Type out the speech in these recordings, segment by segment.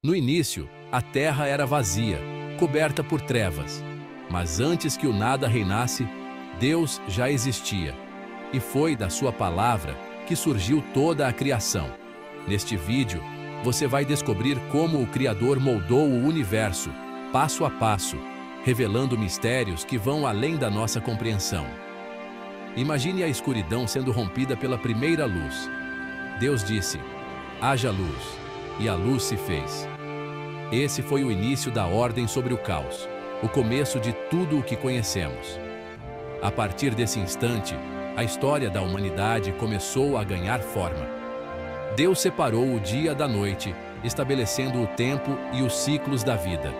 No início, a terra era vazia, coberta por trevas. Mas antes que o nada reinasse, Deus já existia. E foi da sua palavra que surgiu toda a criação. Neste vídeo, você vai descobrir como o Criador moldou o universo, passo a passo, revelando mistérios que vão além da nossa compreensão. Imagine a escuridão sendo rompida pela primeira luz. Deus disse: haja luz, e a luz se fez. Esse foi o início da ordem sobre o caos, o começo de tudo o que conhecemos. A partir desse instante, a história da humanidade começou a ganhar forma. Deus separou o dia da noite, estabelecendo o tempo e os ciclos da vida.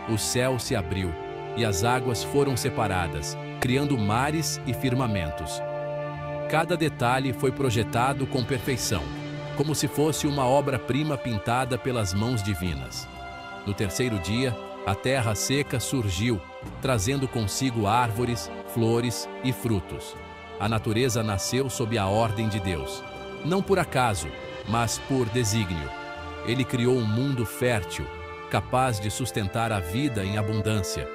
O céu se abriu, e as águas foram separadas, criando mares e firmamentos. Cada detalhe foi projetado com perfeição, como se fosse uma obra-prima pintada pelas mãos divinas. No terceiro dia, a terra seca surgiu, trazendo consigo árvores, flores e frutos. A natureza nasceu sob a ordem de Deus, não por acaso, mas por desígnio. Ele criou um mundo fértil, capaz de sustentar a vida em abundância.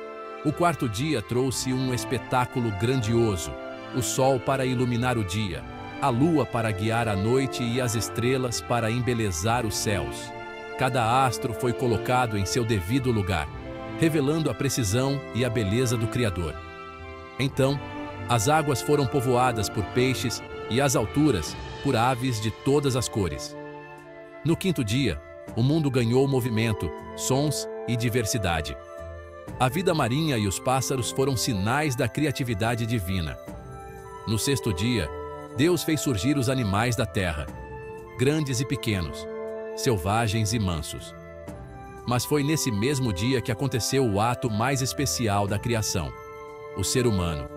O quarto dia trouxe um espetáculo grandioso: o sol para iluminar o dia, a lua para guiar a noite e as estrelas para embelezar os céus. Cada astro foi colocado em seu devido lugar, revelando a precisão e a beleza do Criador. Então, as águas foram povoadas por peixes e as alturas por aves de todas as cores. No quinto dia, o mundo ganhou movimento, sons e diversidade. A vida marinha e os pássaros foram sinais da criatividade divina. No sexto dia, Deus fez surgir os animais da terra, grandes e pequenos, selvagens e mansos. Mas foi nesse mesmo dia que aconteceu o ato mais especial da criação: o ser humano.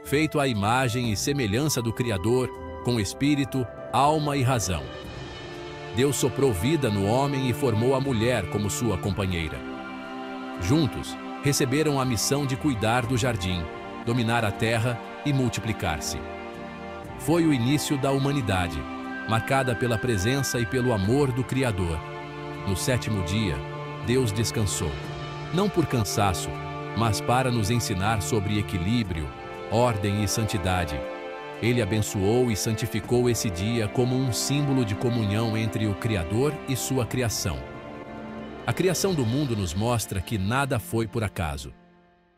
Feito à imagem e semelhança do Criador, com espírito, alma e razão. Deus soprou vida no homem e formou a mulher como sua companheira. Juntos, receberam a missão de cuidar do jardim, dominar a terra e multiplicar-se. Foi o início da humanidade, marcada pela presença e pelo amor do Criador. No sétimo dia, Deus descansou, não por cansaço, mas para nos ensinar sobre equilíbrio, ordem e santidade. Ele abençoou e santificou esse dia como um símbolo de comunhão entre o Criador e sua criação. A criação do mundo nos mostra que nada foi por acaso.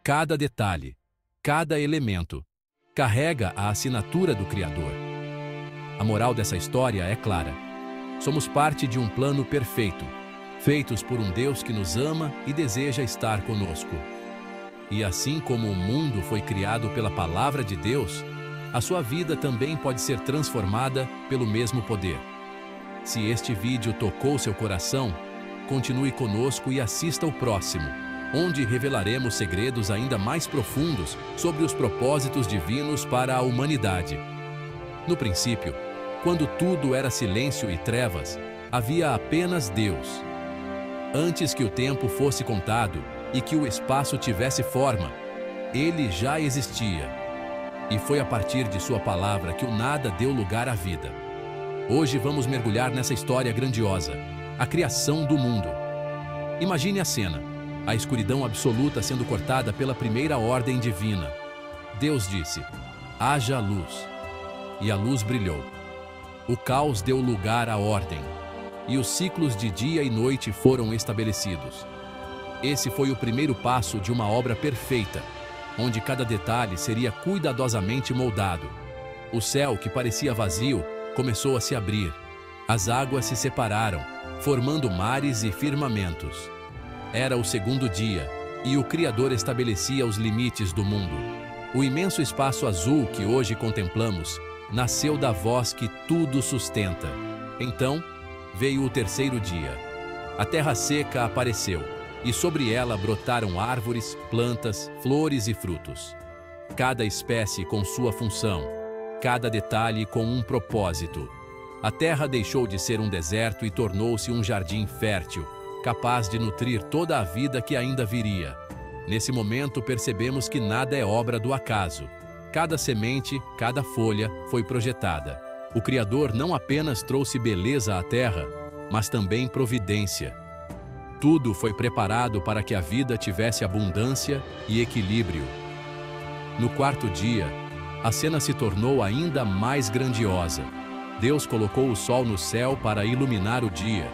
Cada detalhe, cada elemento, carrega a assinatura do Criador. A moral dessa história é clara: somos parte de um plano perfeito, feitos por um Deus que nos ama e deseja estar conosco. E assim como o mundo foi criado pela palavra de Deus, a sua vida também pode ser transformada pelo mesmo poder. Se este vídeo tocou seu coração, continue conosco e assista o próximo, onde revelaremos segredos ainda mais profundos sobre os propósitos divinos para a humanidade. No princípio, quando tudo era silêncio e trevas, havia apenas Deus. Antes que o tempo fosse contado e que o espaço tivesse forma, Ele já existia. E foi a partir de sua palavra que o nada deu lugar à vida. Hoje vamos mergulhar nessa história grandiosa: a criação do mundo. Imagine a cena: a escuridão absoluta sendo cortada pela primeira ordem divina. Deus disse: haja luz. E a luz brilhou. O caos deu lugar à ordem, e os ciclos de dia e noite foram estabelecidos. Esse foi o primeiro passo de uma obra perfeita, onde cada detalhe seria cuidadosamente moldado. O céu, que parecia vazio, começou a se abrir. As águas se separaram, formando mares e firmamentos. Era o segundo dia, e o Criador estabelecia os limites do mundo. O imenso espaço azul que hoje contemplamos nasceu da voz que tudo sustenta. Então, veio o terceiro dia. A terra seca apareceu, e sobre ela brotaram árvores, plantas, flores e frutos. Cada espécie com sua função, cada detalhe com um propósito. A terra deixou de ser um deserto e tornou-se um jardim fértil, capaz de nutrir toda a vida que ainda viria. Nesse momento percebemos que nada é obra do acaso. Cada semente, cada folha foi projetada. O Criador não apenas trouxe beleza à terra, mas também providência. Tudo foi preparado para que a vida tivesse abundância e equilíbrio. No quarto dia, a cena se tornou ainda mais grandiosa. Deus colocou o sol no céu para iluminar o dia,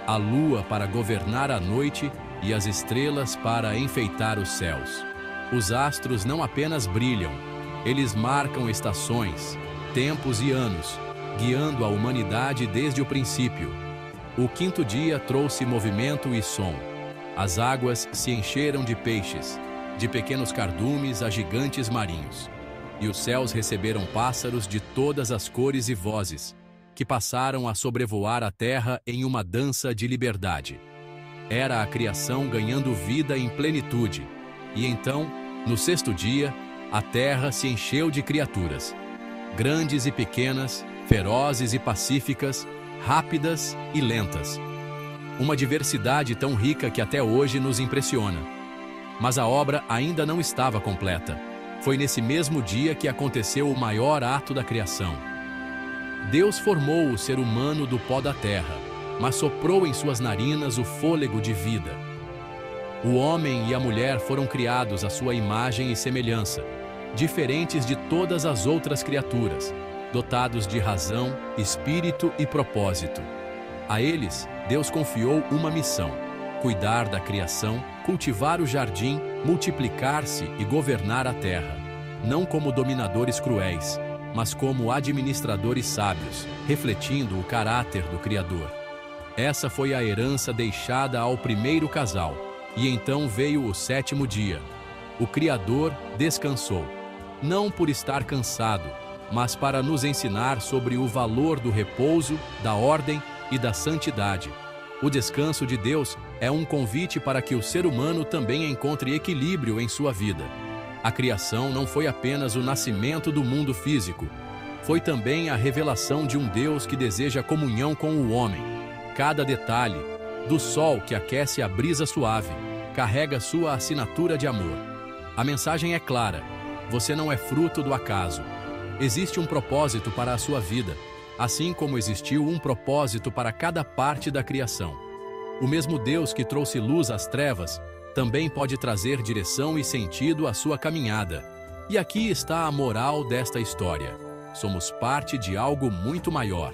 a lua para governar a noite e as estrelas para enfeitar os céus. Os astros não apenas brilham, eles marcam estações, tempos e anos, guiando a humanidade desde o princípio. O quinto dia trouxe movimento e som. As águas se encheram de peixes, de pequenos cardumes a gigantes marinhos. E os céus receberam pássaros de todas as cores e vozes, que passaram a sobrevoar a terra em uma dança de liberdade. Era a criação ganhando vida em plenitude. E então, no sexto dia, a terra se encheu de criaturas, grandes e pequenas, ferozes e pacíficas, rápidas e lentas. Uma diversidade tão rica que até hoje nos impressiona. Mas a obra ainda não estava completa. Foi nesse mesmo dia que aconteceu o maior ato da criação. Deus formou o ser humano do pó da terra, mas soprou em suas narinas o fôlego de vida. O homem e a mulher foram criados à sua imagem e semelhança, diferentes de todas as outras criaturas, dotados de razão, espírito e propósito. A eles, Deus confiou uma missão: cuidar da criação, cultivar o jardim, multiplicar-se e governar a terra, não como dominadores cruéis, mas como administradores sábios, refletindo o caráter do Criador. Essa foi a herança deixada ao primeiro casal, e então veio o sétimo dia. O Criador descansou, não por estar cansado, mas para nos ensinar sobre o valor do repouso, da ordem e da santidade. O descanso de Deus é um convite para que o ser humano também encontre equilíbrio em sua vida. A criação não foi apenas o nascimento do mundo físico, foi também a revelação de um Deus que deseja comunhão com o homem. Cada detalhe, do sol que aquece a brisa suave, carrega sua assinatura de amor. A mensagem é clara: você não é fruto do acaso. Existe um propósito para a sua vida, assim como existiu um propósito para cada parte da criação. O mesmo Deus que trouxe luz às trevas também pode trazer direção e sentido à sua caminhada. E aqui está a moral desta história: somos parte de algo muito maior.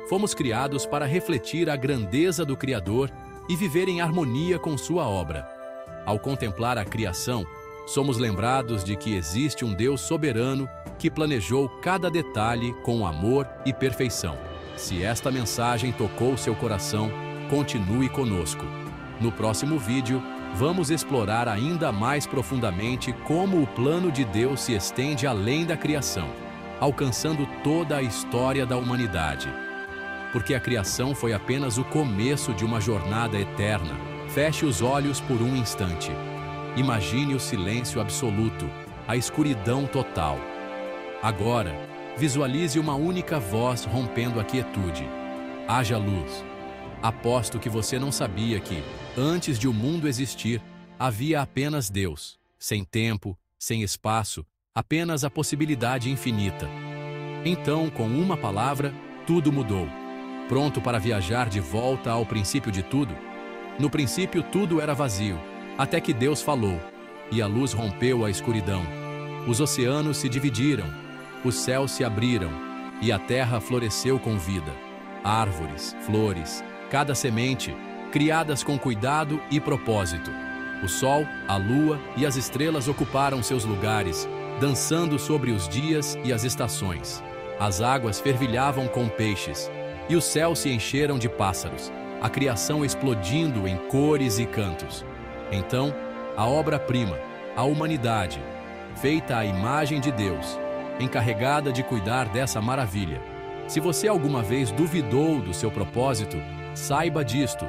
Fomos criados para refletir a grandeza do Criador e viver em harmonia com sua obra. Ao contemplar a criação, somos lembrados de que existe um Deus soberano que planejou cada detalhe com amor e perfeição. Se esta mensagem tocou seu coração, continue conosco. No próximo vídeo, vamos explorar ainda mais profundamente como o plano de Deus se estende além da criação, alcançando toda a história da humanidade. Porque a criação foi apenas o começo de uma jornada eterna. Feche os olhos por um instante. Imagine o silêncio absoluto, a escuridão total. Agora, visualize uma única voz rompendo a quietude. Haja luz. Aposto que você não sabia que, antes de o mundo existir, havia apenas Deus, sem tempo, sem espaço, apenas a possibilidade infinita. Então, com uma palavra, tudo mudou. Pronto para viajar de volta ao princípio de tudo? No princípio, tudo era vazio, até que Deus falou, e a luz rompeu a escuridão. Os oceanos se dividiram, os céus se abriram, e a terra floresceu com vida. Árvores, flores, cada semente, criadas com cuidado e propósito. O sol, a lua e as estrelas ocuparam seus lugares, dançando sobre os dias e as estações. As águas fervilhavam com peixes, e os céus se encheram de pássaros, a criação explodindo em cores e cantos. Então, a obra-prima, a humanidade, feita à imagem de Deus, encarregada de cuidar dessa maravilha. Se você alguma vez duvidou do seu propósito, saiba disto: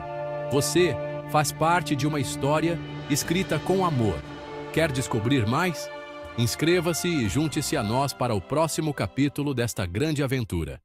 você faz parte de uma história escrita com amor. Quer descobrir mais? Inscreva-se e junte-se a nós para o próximo capítulo desta grande aventura.